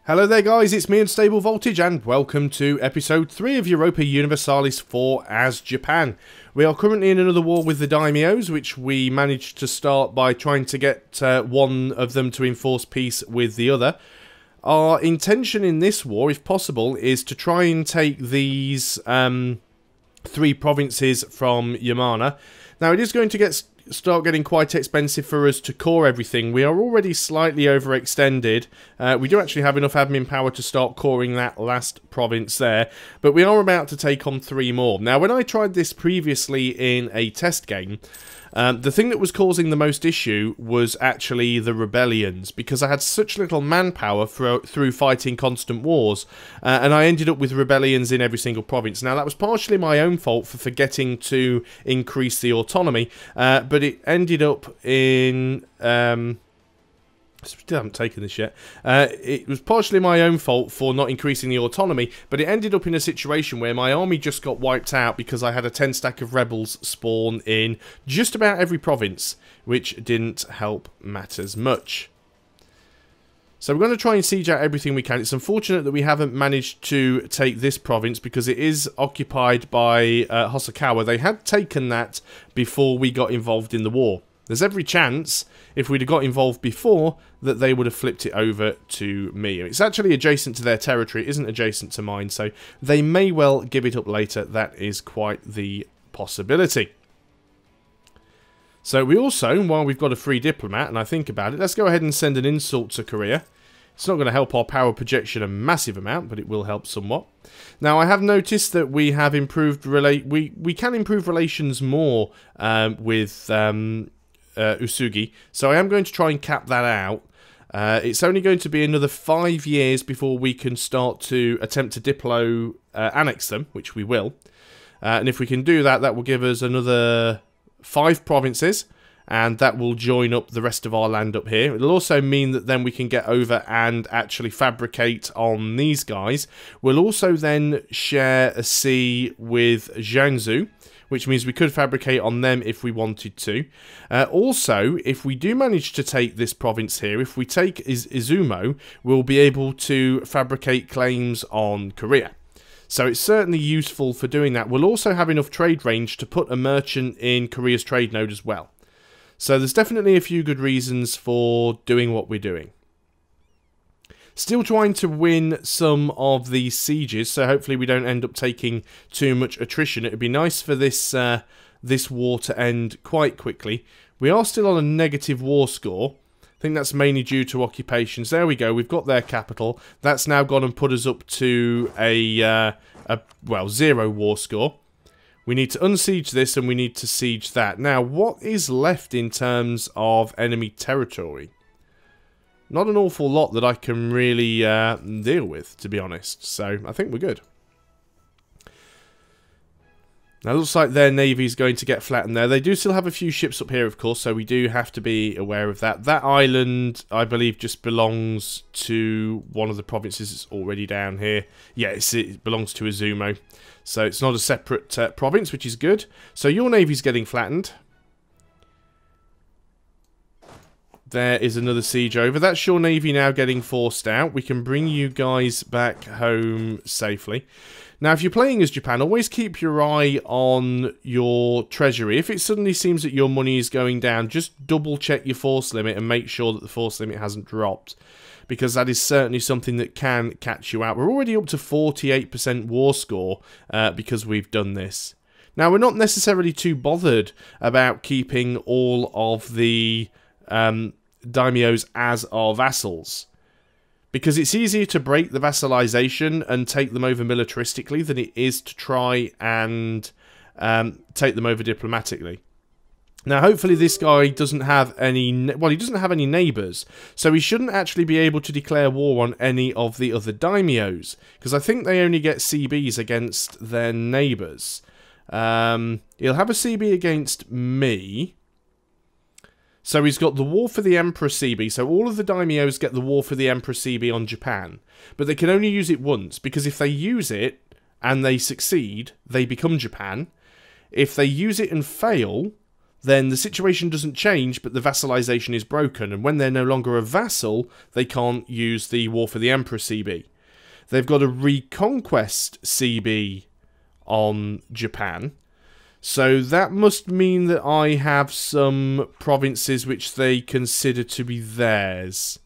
Hello there guys, it's me Unstable Voltage and welcome to episode 3 of Europa Universalis IV as Japan. We are currently in another war with the daimyos, which we managed to start by trying to get one of them to enforce peace with the other. Our intention in this war, if possible, is to try and take these 3 provinces from Yamana. Now it is going to start getting quite expensive for us to core everything. We are already slightly overextended. We do actually have enough admin power to start coring that last province there, but we are about to take on 3 more. Now, when I tried this previously in a test game, the thing that was causing the most issue was actually the rebellions, because I had such little manpower through fighting constant wars, and I ended up with rebellions in every single province. Now, that was partially my own fault for forgetting to increase the autonomy, but it ended up in... Still haven't taken this yet. It was partially my own fault for not increasing the autonomy, but it ended up in a situation where my army just got wiped out because I had a 10 stack of rebels spawn in just about every province, which didn't help matters much. So we're going to try and siege out everything we can. It's unfortunate that we haven't managed to take this province because it is occupied by Hosokawa. They had taken that before we got involved in the war. There's every chance, if we'd have got involved before, that they would have flipped it over to me. It's actually adjacent to their territory, it isn't adjacent to mine, so they may well give it up later. That is quite the possibility. So we also, while we've got a free diplomat, and I think about it, let's go ahead and send an insult to Korea. It's not going to help our power projection a massive amount, but it will help somewhat. Now, I have noticed that we have improved... We can improve relations more with... Usugi, so I am going to try and cap that out. It's only going to be another 5 years before we can start to attempt to annex them, which we will. And if we can do that, that will give us another 5 provinces, and that will join up the rest of our land up here. It'll also mean that then we can get over and actually fabricate on these guys. We'll also then share a sea with Jiangsu, which means we could fabricate on them if we wanted to. Also, if we do manage to take this province here, if we take Izumo, we'll be able to fabricate claims on Korea. So it's certainly useful for doing that. We'll also have enough trade range to put a merchant in Korea's trade node as well. So there's definitely a few good reasons for doing what we're doing. Still trying to win some of these sieges, so hopefully we don't end up taking too much attrition. It would be nice for this this war to end quite quickly. We are still on a negative war score. I think that's mainly due to occupations. There we go, we've got their capital. That's now gone and put us up to a 0 war score. We need to unsiege this and we need to siege that. Now, what is left in terms of enemy territory? Not an awful lot that I can really deal with, to be honest. So, I think we're good. Now, it looks like their navy is going to get flattened there. They do still have a few ships up here, of course, so we do have to be aware of that. That island, I believe, just belongs to one of the provinces that's already down here. Yes, it belongs to Izumo. So, it's not a separate province, which is good. So, your navy's getting flattened. There is another siege over. That's your navy now getting forced out. We can bring you guys back home safely. Now, if you're playing as Japan, always keep your eye on your treasury. If it suddenly seems that your money is going down, just double check your force limit and make sure that the force limit hasn't dropped, because that is certainly something that can catch you out. We're already up to 48% war score because we've done this. Now, we're not necessarily too bothered about keeping all of the daimyos as our vassals, because it's easier to break the vassalization and take them over militaristically than it is to try and take them over diplomatically. Now, hopefully this guy doesn't have any... Well, he doesn't have any neighbours, so he shouldn't actually be able to declare war on any of the other daimyos, because I think they only get CBs against their neighbours. He'll have a CB against me. So he's got the War for the Emperor CB, so all of the daimyos get the War for the Emperor CB on Japan. But they can only use it once, because if they use it and they succeed, they become Japan. If they use it and fail, then the situation doesn't change, but the vassalization is broken. And when they're no longer a vassal, they can't use the War for the Emperor CB. They've got a Reconquest CB on Japan. So that must mean that I have some provinces which they consider to be theirs.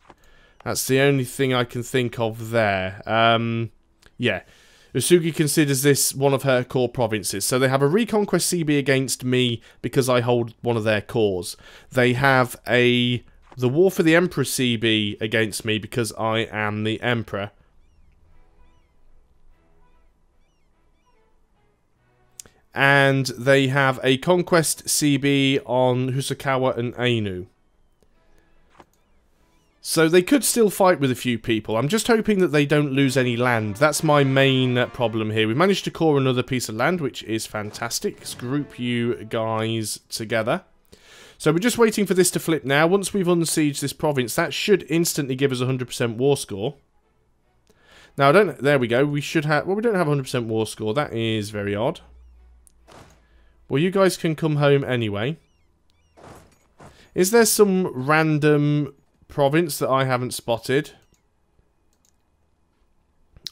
That's the only thing I can think of there. Yeah. Usugi considers this one of her core provinces. So they have a Reconquest CB against me because I hold one of their cores. They have the War for the Emperor CB against me because I am the Emperor. And they have a Conquest CB on Hosokawa and Ainu. So they could still fight with a few people. I'm just hoping that they don't lose any land. That's my main problem here. We've managed to core another piece of land, which is fantastic. Let's group you guys together. So we're just waiting for this to flip now. Once we've unsieged this province, that should instantly give us 100% war score. Now, there we go. We should have... Well, we don't have 100% war score. That is very odd. Well, you guys can come home anyway. Is there some random province that I haven't spotted?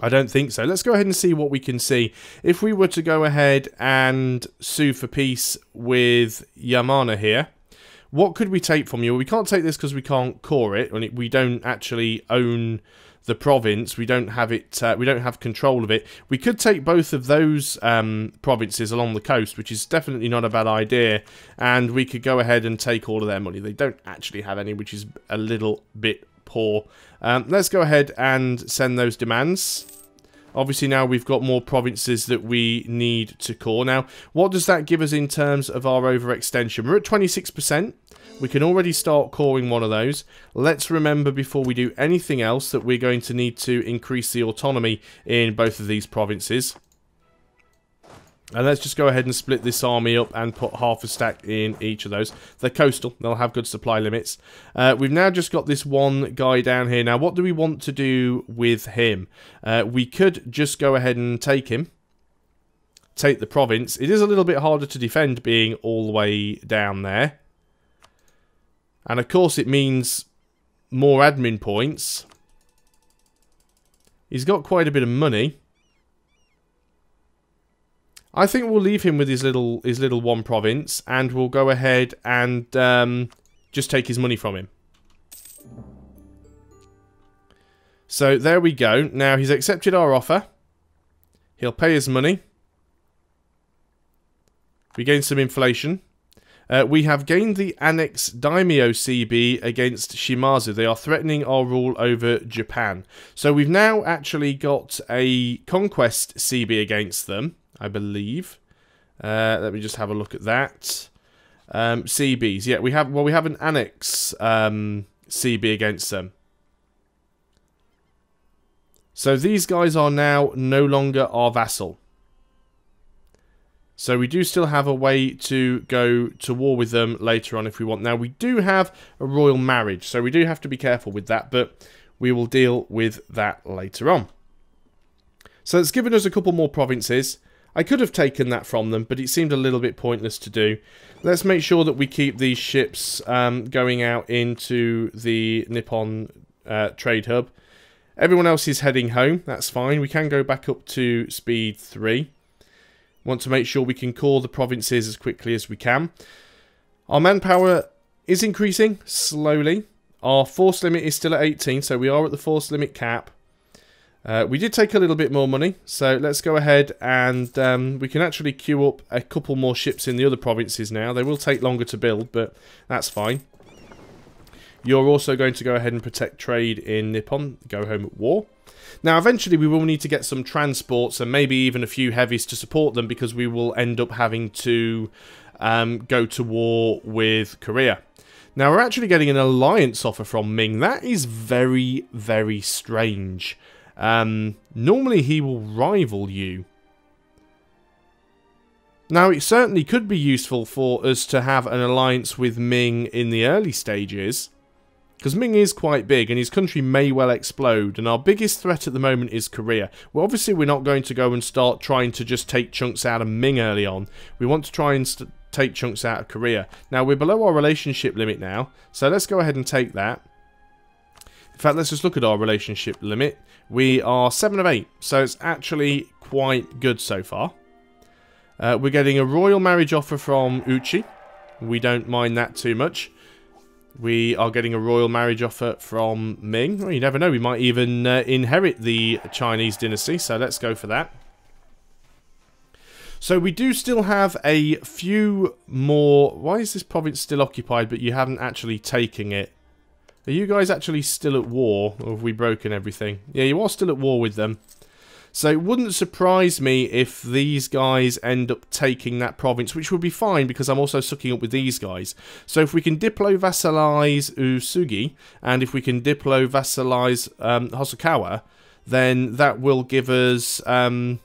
I don't think so. Let's go ahead and see what we can see. If we were to go ahead and sue for peace with Yamana here, what could we take from you? Well, we can't take this because we can't core it. We don't actually own the province. We don't have it. We don't have control of it. We could take both of those provinces along the coast, which is definitely not a bad idea. And we could go ahead and take all of their money. They don't actually have any, which is a little bit poor. Let's go ahead and send those demands. Obviously now we've got more provinces that we need to core. Now, what does that give us in terms of our overextension? We're at 26%. We can already start coring one of those. Let's remember before we do anything else that we're going to need to increase the autonomy in both of these provinces. And let's just go ahead and split this army up and put half a stack in each of those. They're coastal. They'll have good supply limits. We've now just got this one guy down here. Now, what do we want to do with him? We could just go ahead and take him. Take the province. It is a little bit harder to defend being all the way down there. And of course it means more admin points. He's got quite a bit of money. I think we'll leave him with his little one province, and we'll go ahead and just take his money from him. So there we go. Now he's accepted our offer. He'll pay his money. We gain some inflation. We have gained the Annex Daimyo CB against Shimazu. They are threatening our rule over Japan. So we've now actually got a Conquest CB against them, I believe. Let me just have a look at that. CBs. Yeah, we have an Annex CB against them. So these guys are now no longer our vassal. So we do still have a way to go to war with them later on if we want. Now, we do have a royal marriage, so we do have to be careful with that, but we will deal with that later on. So it's given us a couple more provinces. I could have taken that from them, but it seemed a little bit pointless to do. Let's make sure that we keep these ships going out into the Nippon trade hub. Everyone else is heading home. That's fine. We can go back up to speed 3. Want to make sure we can core the provinces as quickly as we can. Our manpower is increasing slowly. Our force limit is still at 18, so we are at the force limit cap. We did take a little bit more money, so let's go ahead and we can actually queue up a couple more ships in the other provinces now. They will take longer to build, but that's fine. You're also going to go ahead and protect trade in Nippon, go home at war. Now, eventually we will need to get some transports and maybe even a few heavies to support them because we will end up having to go to war with Korea. Now, we're actually getting an alliance offer from Ming. That is very, very strange. Normally he will rival you. Now, it certainly could be useful for us to have an alliance with Ming in the early stages. Because Ming is quite big and his country may well explode, and our biggest threat at the moment is Korea. Well, obviously we're not going to go and start trying to just take chunks out of Ming early on. We want to try and take chunks out of Korea. Now, we're below our relationship limit now, so let's go ahead and take that. In fact, let's just look at our relationship limit. We are 7 of 8, so it's actually quite good so far. We're getting a royal marriage offer from Uchi. We don't mind that too much. We are getting a royal marriage offer from Ming. Well, you never know, we might even inherit the Chinese dynasty, so let's go for that. So we do still have a few more... Why is this province still occupied, but you haven't actually taken it? Are you guys actually still at war, or have we broken everything? Yeah, you are still at war with them. So it wouldn't surprise me if these guys end up taking that province, which would be fine because I'm also sucking up with these guys. So if we can diplo-vassalize Usugi, and if we can diplo-vassalize Hosokawa, then that will give us 9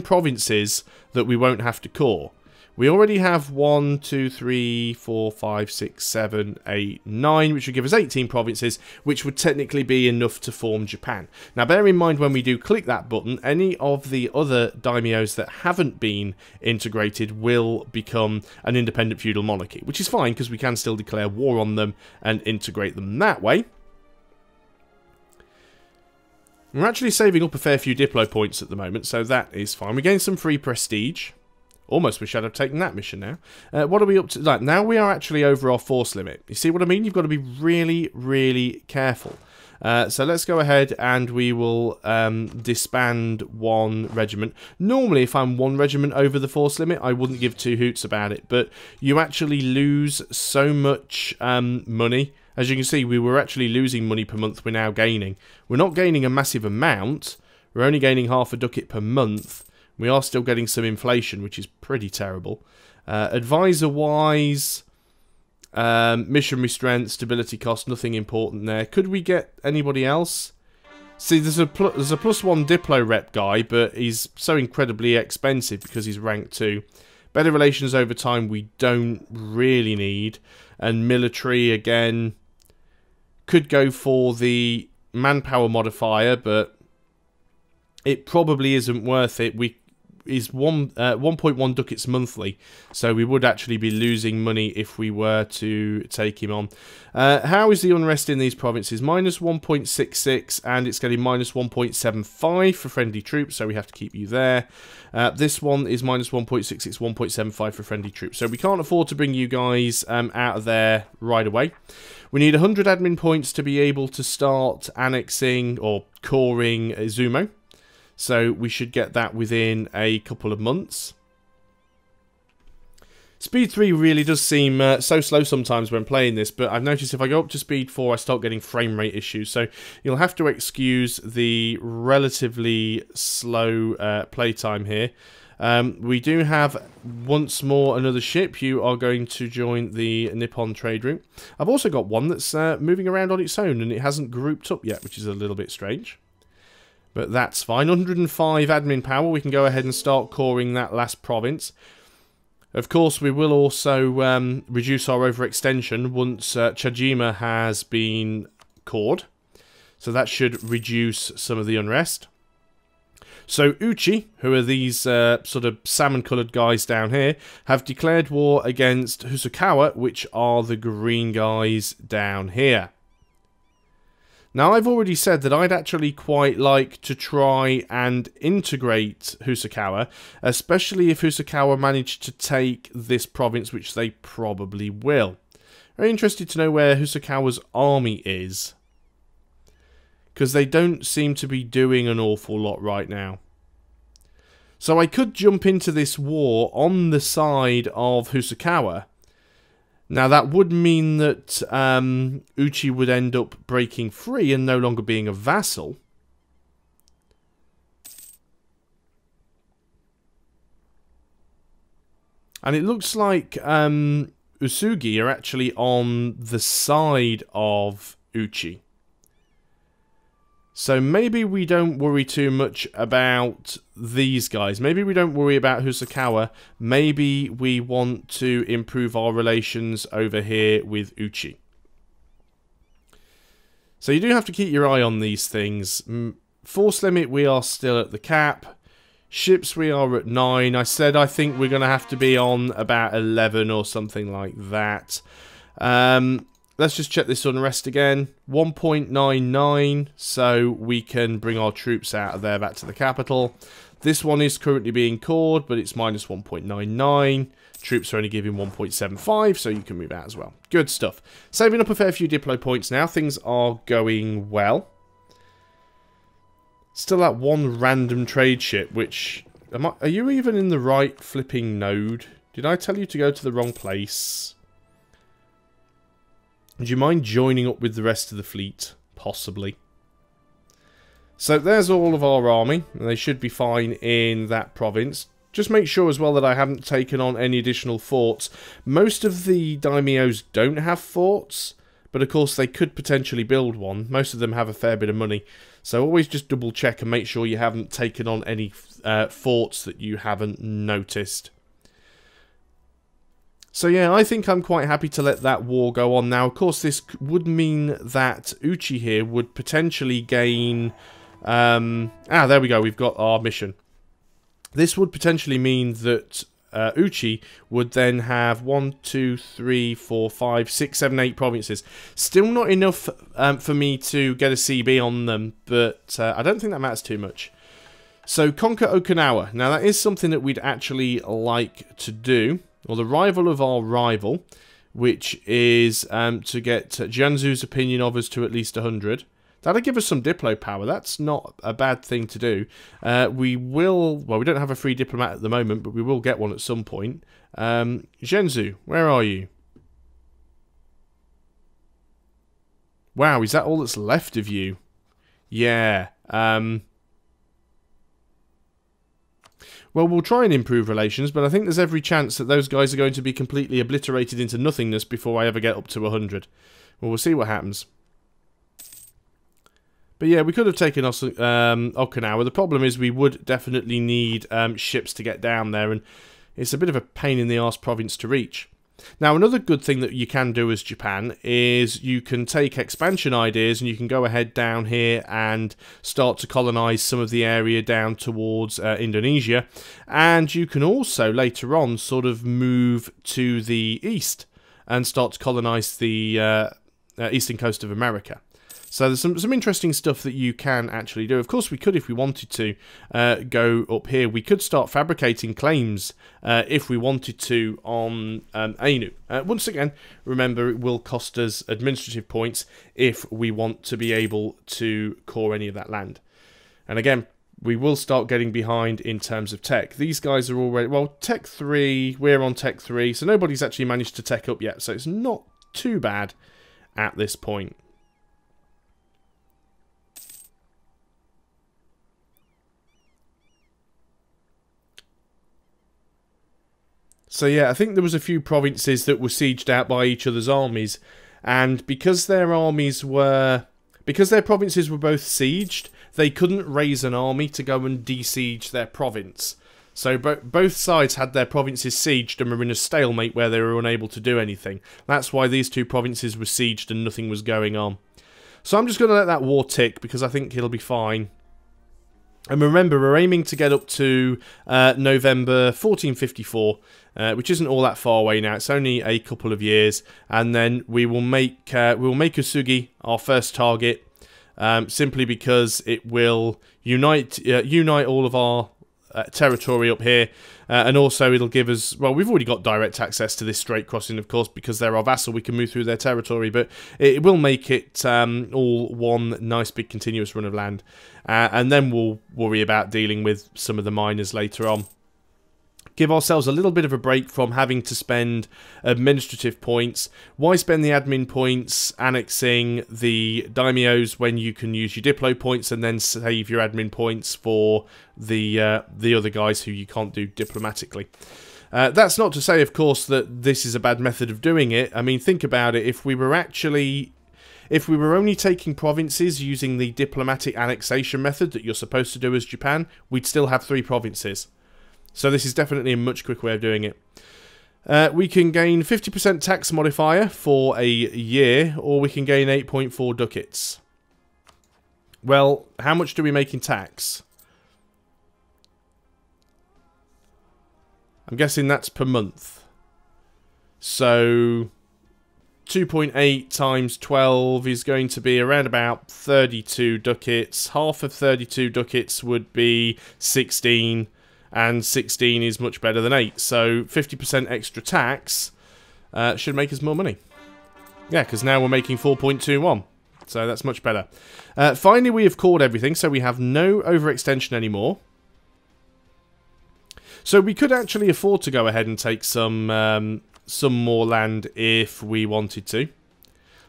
provinces that we won't have to core. We already have 1, 2, 3, 4, 5, 6, 7, 8, 9, which would give us 18 provinces, which would technically be enough to form Japan. Now, bear in mind when we do click that button, any of the other daimyos that haven't been integrated will become an independent feudal monarchy, which is fine because we can still declare war on them and integrate them that way. We're actually saving up a fair few Diplo points at the moment, so that is fine. We gain some free prestige. Almost wish I'd have taken that mission now. What are we up to? Like, now we are actually over our force limit. You see what I mean? You've got to be really, really careful. So let's go ahead and we will disband 1 regiment. Normally, if I'm 1 regiment over the force limit, I wouldn't give 2 hoots about it. But you actually lose so much money. As you can see, we were actually losing money per month. We're now gaining. We're not gaining a massive amount. We're only gaining half a ducat per month. We are still getting some inflation, which is pretty terrible. Advisor-wise, missionary strength, stability cost, nothing important there. Could we get anybody else? See, there's a +1 Diplo rep guy, but he's so incredibly expensive because he's rank 2. Better relations over time we don't really need. And military, again, could go for the manpower modifier, but it probably isn't worth it. Is 1.1 ducats monthly, so we would actually be losing money if we were to take him on. How is the unrest in these provinces? -1.66, and it's getting -1.75 for friendly troops, so we have to keep you there. This one is -1.66, 1.75 for friendly troops, so we can't afford to bring you guys out of there right away. We need 100 admin points to be able to start annexing or coring Izumo. So we should get that within a couple of months. Speed 3 really does seem so slow sometimes when playing this, but I've noticed if I go up to speed 4 I start getting frame rate issues, so you'll have to excuse the relatively slow playtime here. We do have once more another ship. You are going to join the Nippon trade route. I've also got one that's moving around on its own and it hasn't grouped up yet, which is a little bit strange. But that's fine. 105 admin power. We can go ahead and start coring that last province. Of course, we will also reduce our overextension once Chajima has been cored. So that should reduce some of the unrest. So Uchi, who are these sort of salmon-coloured guys down here, have declared war against Hosokawa, which are the green guys down here. Now, I've already said that I'd actually quite like to try and integrate Hosokawa, especially if Hosokawa managed to take this province, which they probably will. Very interested to know where Hosokawa's army is, because they don't seem to be doing an awful lot right now. So I could jump into this war on the side of Hosokawa. Now, that would mean that Uchi would end up breaking free and no longer being a vassal. And it looks like Usugi are actually on the side of Uchi. So maybe we don't worry too much about these guys. Maybe we don't worry about Hosokawa. Maybe we want to improve our relations over here with Uchi. So you do have to keep your eye on these things. Force limit, we are still at the cap. Ships, we are at 9. I said I think we're going to have to be on about 11 or something like that. Let's just check this unrest again. 1.99, so we can bring our troops out of there back to the capital. This one is currently being cored, but it's minus 1.99. Troops are only giving 1.75, so you can move out as well. Good stuff. Saving up a fair few Diplo points now. Things are going well. Still that one random trade ship, which... Are you even in the right flipping node? Did I tell you to go to the wrong place? Would you mind joining up with the rest of the fleet? Possibly. So there's all of our army. And they should be fine in that province. Just make sure as well that I haven't taken on any additional forts. Most of the daimyos don't have forts, but of course they could potentially build one. Most of them have a fair bit of money. So always just double check and make sure you haven't taken on any forts that you haven't noticed. So yeah, I think I'm quite happy to let that war go on now. Of course, this would mean that Uchi here would potentially gain... there we go, we've got our mission. This would potentially mean that Uchi would then have 1, 2, 3, 4, 5, 6, 7, 8 provinces. Still not enough for me to get a CB on them, but I don't think that matters too much. So, conquer Okinawa. Now, that is something that we'd actually like to do. Or the rival of our rival, which is to get Jianzhu's opinion of us to at least 100. That'll give us some Diplo power. That's not a bad thing to do. We will... Well, we don't have a free diplomat at the moment, but we will get one at some point. Zhenzhou, where are you? Wow, is that all that's left of you? Yeah. Well, we'll try and improve relations, but I think there's every chance that those guys are going to be completely obliterated into nothingness before I ever get up to 100. Well, we'll see what happens. But yeah, we could have taken Okinawa. The problem is we would definitely need ships to get down there, and it's a bit of a pain in the arse province to reach. Now, another good thing that you can do as Japan is you can take expansion ideas and you can go ahead down here and start to colonize some of the area down towards Indonesia. And you can also later on sort of move to the east and start to colonize the eastern coast of America. So there's some interesting stuff that you can actually do. Of course, we could, if we wanted to, go up here. We could start fabricating claims if we wanted to on Ainu. Once again, remember, it will cost us administrative points if we want to be able to core any of that land. And again, we will start getting behind in terms of tech. These guys are already... Well, Tech 3, we're on Tech 3, so nobody's actually managed to tech up yet. So it's not too bad at this point. So yeah, I think there was a few provinces that were sieged out by each other's armies, and because their provinces were both sieged, they couldn't raise an army to go and de-siege their province. So both sides had their provinces sieged and were in a stalemate where they were unable to do anything. That's why these two provinces were sieged and nothing was going on. So I'm just going to let that war tick because I think it'll be fine. And remember, we're aiming to get up to November 1454, which isn't all that far away now. It's only a couple of years, and then we will make Usugi our first target, simply because it will unite all of our territory up here, and also it'll give us, well, we've already got direct access to this strait crossing, of course, because they're our vassal. We can move through their territory, but it will make it all one nice big continuous run of land, and then we'll worry about dealing with some of the miners later on. Give ourselves a little bit of a break from having to spend administrative points. Why spend the admin points annexing the daimyos when you can use your diplo points and then save your admin points for the other guys who you can't do diplomatically? That's not to say, of course, that this is a bad method of doing it. I mean, think about it. If we were only taking provinces using the diplomatic annexation method that you're supposed to do as Japan, we'd still have 3 provinces. So this is definitely a much quicker way of doing it. We can gain 50% tax modifier for a year, or we can gain 8.4 ducats. Well, how much do we make in tax? I'm guessing that's per month. So 2.8 times 12 is going to be around about 32 ducats. Half of 32 ducats would be 16, and 16 is much better than 8. So 50% extra tax should make us more money. Yeah, because now we're making 4.21. So that's much better. Finally, we have called everything, so we have no overextension anymore. So we could actually afford to go ahead and take some more land if we wanted to.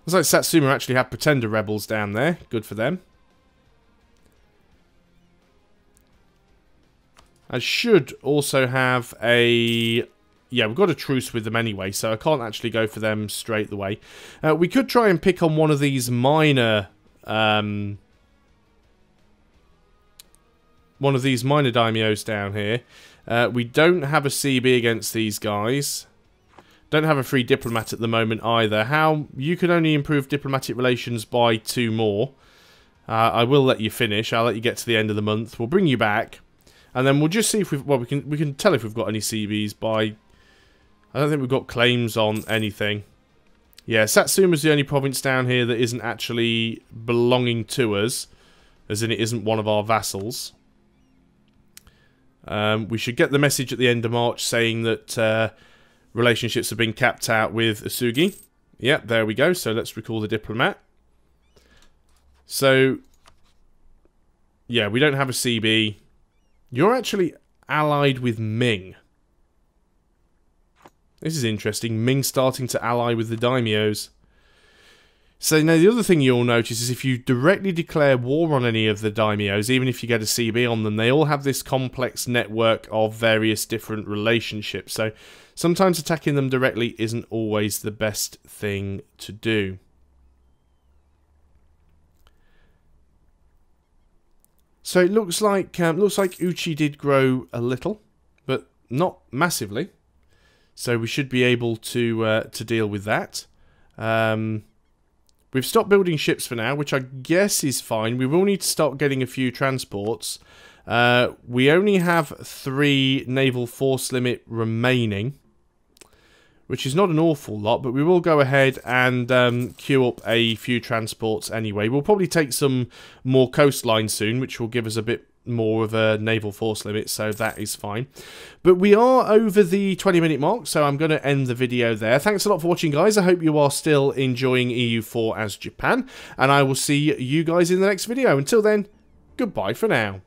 Looks like Satsuma actually have Pretender rebels down there. Good for them. I should also have a... Yeah, we've got a truce with them anyway, so I can't actually go for them straight away. We could try and pick on one of these minor... one of these minor daimyos down here. We don't have a CB against these guys. Don't have a free diplomat at the moment either. How you can only improve diplomatic relations by 2 more. I will let you finish. I'll let you get to the end of the month. We'll bring you back, and then we'll just see if we've... Well, we can tell if we've got any CBs by... I don't think we've got claims on anything. Yeah, Satsuma's the only province down here that isn't actually belonging to us, as in it isn't one of our vassals. We should get the message at the end of March saying that relationships have been capped out with Asugi. Yep, there we go. So let's recall the diplomat. So, yeah, we don't have a CB. You're actually allied with Ming. This is interesting. Ming starting to ally with the daimyos. So now the other thing you'll notice is if you directly declare war on any of the daimyos, even if you get a CB on them, they all have this complex network of various different relationships. So sometimes attacking them directly isn't always the best thing to do. So it looks like Uchi did grow a little, but not massively. So we should be able to deal with that. We've stopped building ships for now, which I guess is fine. We will need to start getting a few transports. We only have 3 naval force limit remaining, which is not an awful lot, but we will go ahead and queue up a few transports anyway. We'll probably take some more coastline soon, which will give us a bit more of a naval force limit, so that is fine. But we are over the 20-minute mark, so I'm going to end the video there. Thanks a lot for watching, guys. I hope you are still enjoying EU4 as Japan, and I will see you guys in the next video. Until then, goodbye for now.